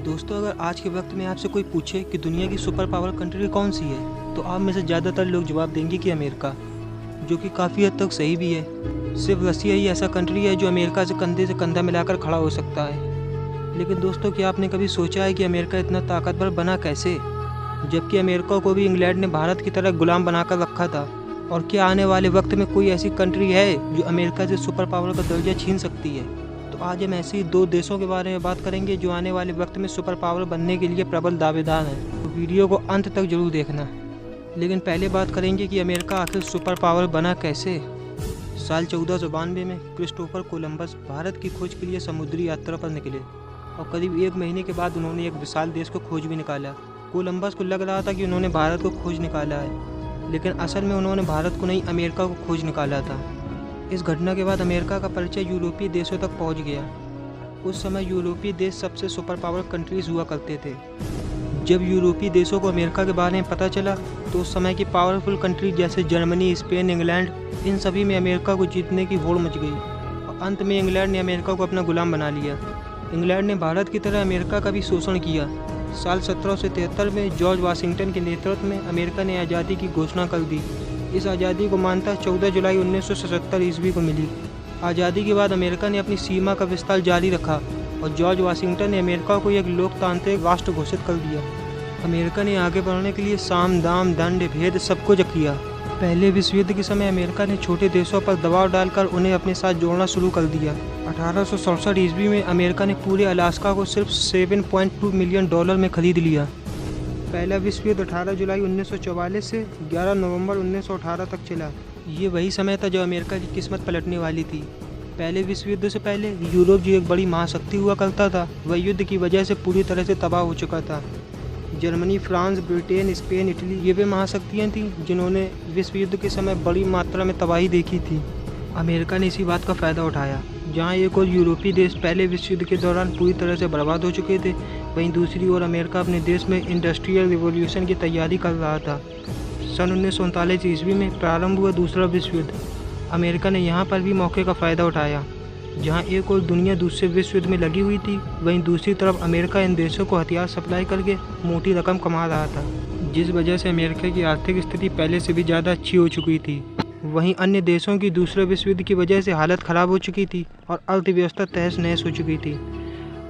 दोस्तों, अगर आज के वक्त में आपसे कोई पूछे कि दुनिया की सुपर पावर कंट्री कौन सी है, तो आप में से ज़्यादातर लोग जवाब देंगे कि अमेरिका, जो कि काफ़ी हद तक सही भी है। सिर्फ रसिया ही ऐसा कंट्री है जो अमेरिका से कंधा मिलाकर खड़ा हो सकता है। लेकिन दोस्तों, क्या आपने कभी सोचा है कि अमेरिका इतना ताकतवर बना कैसे, जबकि अमेरिका को भी इंग्लैंड ने भारत की तरह गुलाम बनाकर रखा था? और क्या आने वाले वक्त में कोई ऐसी कंट्री है जो अमेरिका से सुपर पावर का दर्जा छीन सकती है? तो आज हम ऐसे ही दो देशों के बारे में बात करेंगे जो आने वाले वक्त में सुपर पावर बनने के लिए प्रबल दावेदार हैं। तो वीडियो को अंत तक जरूर देखना। लेकिन पहले बात करेंगे कि अमेरिका आखिर सुपर पावर बना कैसे। साल 1492 में क्रिस्टोफर कोलंबस भारत की खोज के लिए समुद्री यात्रा पर निकले और करीब 1 महीने के बाद उन्होंने एक विशाल देश को खोज भी निकाला। कोलंबस को लग रहा था कि उन्होंने भारत को खोज निकाला है, लेकिन असल में उन्होंने भारत को नहीं, अमेरिका को खोज निकाला था। इस घटना के बाद अमेरिका का परिचय यूरोपीय देशों तक पहुंच गया। उस समय यूरोपीय देश सबसे सुपर पावर कंट्रीज हुआ करते थे। जब यूरोपीय देशों को अमेरिका के बारे में पता चला, तो उस समय की पावरफुल कंट्री जैसे जर्मनी, स्पेन, इंग्लैंड, इन सभी में अमेरिका को जीतने की होड़ मच गई और अंत में इंग्लैंड ने अमेरिका को अपना गुलाम बना लिया। इंग्लैंड ने भारत की तरह अमेरिका का भी शोषण किया। साल 1773 में जॉर्ज वाशिंगटन के नेतृत्व में अमेरिका ने आज़ादी की घोषणा कर दी। इस आज़ादी को मानता 14 जुलाई 1977 ईस्वी को मिली। आज़ादी के बाद अमेरिका ने अपनी सीमा का विस्तार जारी रखा और जॉर्ज वाशिंगटन ने अमेरिका को एक लोकतांत्रिक राष्ट्र घोषित कर दिया। अमेरिका ने आगे बढ़ने के लिए साम, दाम, दंड, भेद सब कुछ किया। पहले विश्व युद्ध के समय अमेरिका ने छोटे देशों पर दबाव डालकर उन्हें अपने साथ जोड़ना शुरू कर दिया। 1867 ईस्वी में अमेरिका ने पूरे अलास्का को सिर्फ $7.2 मिलियन में खरीद लिया। पहला विश्व युद्ध 18 जुलाई 1944 से 11 नवंबर 1918 तक चला। ये वही समय था जब अमेरिका की किस्मत पलटने वाली थी। पहले विश्व युद्ध से पहले यूरोप जो एक बड़ी महाशक्ति हुआ करता था, वह युद्ध की वजह से पूरी तरह से तबाह हो चुका था। Germany, France, Britain, Spain, Italy, ये वे महाशक्तियाँ थीं जिन्होंने विश्व युद्ध के समय बड़ी मात्रा में तबाही देखी थी। अमेरिका ने इसी बात का फ़ायदा उठाया। जहाँ एक और यूरोपीय देश पहले विश्व युद्ध के दौरान पूरी तरह से बर्बाद हो चुके थे, वहीं दूसरी ओर अमेरिका अपने देश में इंडस्ट्रियल रिवॉल्यूशन की तैयारी कर रहा था। सन 1939 ईस्वी में प्रारंभ हुआ दूसरा विश्व युद्ध। अमेरिका ने यहाँ पर भी मौके का फ़ायदा उठाया। जहाँ एक और दुनिया दूसरे विश्व युद्ध में लगी हुई थी, वहीं दूसरी तरफ अमेरिका इन देशों को हथियार सप्लाई करके मोटी रकम कमा रहा था, जिस वजह से अमेरिका की आर्थिक स्थिति पहले से भी ज़्यादा अच्छी हो चुकी थी। वहीं अन्य देशों की दूसरे विश्व युद्ध की वजह से हालत ख़राब हो चुकी थी और अर्थव्यवस्था तहस नहस हो चुकी थी।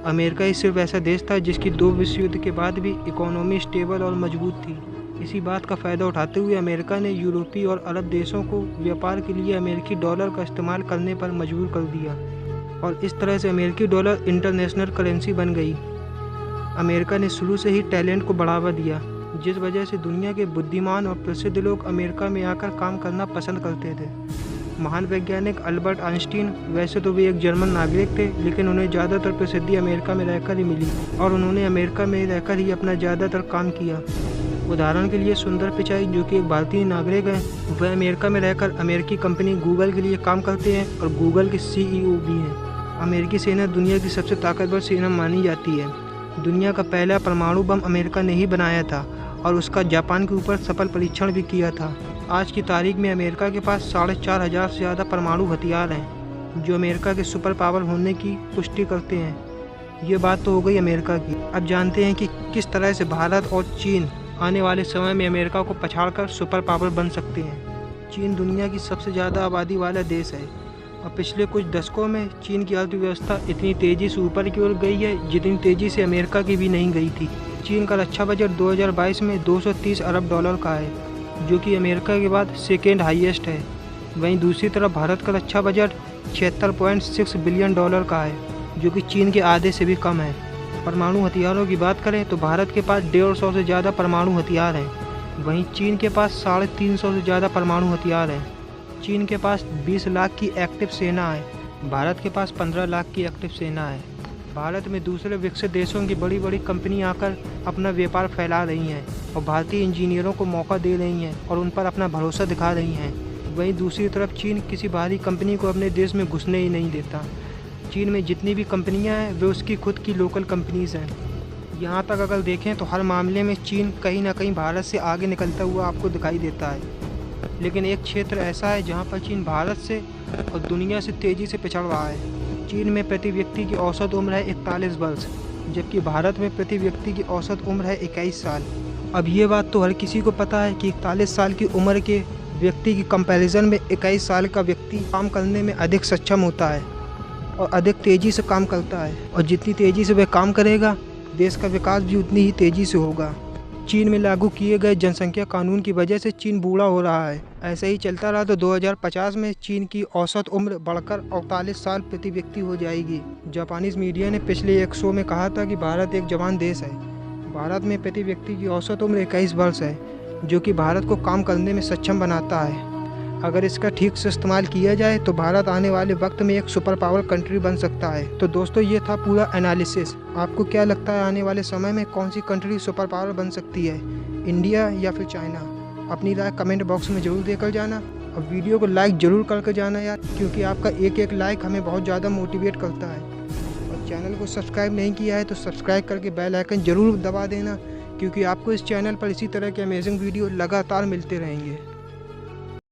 अमेरिका ही सिर्फ ऐसा देश था जिसकी 2 विश्व युद्ध के बाद भी इकोनॉमी स्टेबल और मजबूत थी। इसी बात का फ़ायदा उठाते हुए अमेरिका ने यूरोपीय और अरब देशों को व्यापार के लिए अमेरिकी डॉलर का इस्तेमाल करने पर मजबूर कर दिया और इस तरह से अमेरिकी डॉलर इंटरनेशनल करेंसी बन गई। अमेरिका ने शुरू से ही टैलेंट को बढ़ावा दिया, जिस वजह से दुनिया के बुद्धिमान और प्रसिद्ध लोग अमेरिका में आकर काम करना पसंद करते थे। महान वैज्ञानिक अल्बर्ट आइंस्टीन, वैसे तो वे एक जर्मन नागरिक थे, लेकिन उन्हें ज़्यादातर प्रसिद्धि अमेरिका में रहकर ही मिली और उन्होंने अमेरिका में रहकर ही अपना ज़्यादातर काम किया। उदाहरण के लिए सुंदर पिचाई, जो कि एक भारतीय नागरिक हैं, वह अमेरिका में रहकर अमेरिकी कंपनी गूगल के लिए काम करते हैं और गूगल के CEO भी हैं। अमेरिकी सेना दुनिया की सबसे ताकतवर सेना मानी जाती है। दुनिया का पहला परमाणु बम अमेरिका ने ही बनाया था और उसका जापान के ऊपर सफल परीक्षण भी किया था। आज की तारीख में अमेरिका के पास 4,500 से ज़्यादा परमाणु हथियार हैं, जो अमेरिका के सुपर पावर होने की पुष्टि करते हैं। ये बात तो हो गई अमेरिका की। अब जानते हैं कि किस तरह से भारत और चीन आने वाले समय में अमेरिका को पछाड़कर सुपर पावर बन सकते हैं। चीन दुनिया की सबसे ज़्यादा आबादी वाला देश है और पिछले कुछ दशकों में चीन की अर्थव्यवस्था इतनी तेज़ी से ऊपर की ओर गई है जितनी तेज़ी से अमेरिका की भी नहीं गई थी। चीन का रक्षा बजट 2022 में $230 अरब का है, जो कि अमेरिका के बाद सेकेंड हाईएस्ट है। वहीं दूसरी तरफ भारत का रक्षा बजट $76.6 बिलियन का है, जो कि चीन के आधे से भी कम है। परमाणु हथियारों की बात करें तो भारत के पास 150 से ज़्यादा परमाणु हथियार हैं, वहीं चीन के पास 350 से ज़्यादा परमाणु हथियार हैं। चीन के पास 20 लाख की एक्टिव सेना है, भारत के पास 15 लाख की एक्टिव सेना है। भारत में दूसरे विकसित देशों की बड़ी बड़ी कंपनियां आकर अपना व्यापार फैला रही हैं और भारतीय इंजीनियरों को मौका दे रही हैं और उन पर अपना भरोसा दिखा रही हैं। वहीं दूसरी तरफ चीन किसी बाहरी कंपनी को अपने देश में घुसने ही नहीं देता। चीन में जितनी भी कंपनियां हैं वे उसकी खुद की लोकल कंपनीज़ हैं। यहाँ तक अगर देखें तो हर मामले में चीन कहीं ना कहीं भारत से आगे निकलता हुआ आपको दिखाई देता है। लेकिन एक क्षेत्र ऐसा है जहाँ पर चीन भारत से और दुनिया से तेज़ी से पिछड़ रहा है। चीन में प्रति व्यक्ति की औसत उम्र है 41 वर्ष, जबकि भारत में प्रति व्यक्ति की औसत उम्र है 21 साल। अब ये बात तो हर किसी को पता है कि 41 साल की उम्र के व्यक्ति की कंपैरिजन में 21 साल का व्यक्ति काम करने में अधिक सक्षम होता है और अधिक तेज़ी से काम करता है, और जितनी तेज़ी से वह काम करेगा देश का विकास भी उतनी ही तेज़ी से होगा। चीन में लागू किए गए जनसंख्या कानून की वजह से चीन बूढ़ा हो रहा है। ऐसे ही चलता रहा तो 2050 में चीन की औसत उम्र बढ़कर 48 साल प्रति व्यक्ति हो जाएगी। जापानीज मीडिया ने पिछले एक शो में कहा था कि भारत एक जवान देश है। भारत में प्रति व्यक्ति की औसत उम्र 21 वर्ष है, जो कि भारत को काम करने में सक्षम बनाता है। अगर इसका ठीक से इस्तेमाल किया जाए तो भारत आने वाले वक्त में एक सुपर पावर कंट्री बन सकता है। तो दोस्तों, ये था पूरा एनालिसिस। आपको क्या लगता है आने वाले समय में कौन सी कंट्री सुपर पावर बन सकती है, इंडिया या फिर चाइना? अपनी राय कमेंट बॉक्स में ज़रूर देकर जाना और वीडियो को लाइक ज़रूर करके जाना यार, क्योंकि आपका एक एक लाइक हमें बहुत ज़्यादा मोटिवेट करता है। और चैनल को सब्सक्राइब नहीं किया है तो सब्सक्राइब करके बेल आइकन ज़रूर दबा देना, क्योंकि आपको इस चैनल पर इसी तरह के अमेजिंग वीडियो लगातार मिलते रहेंगे।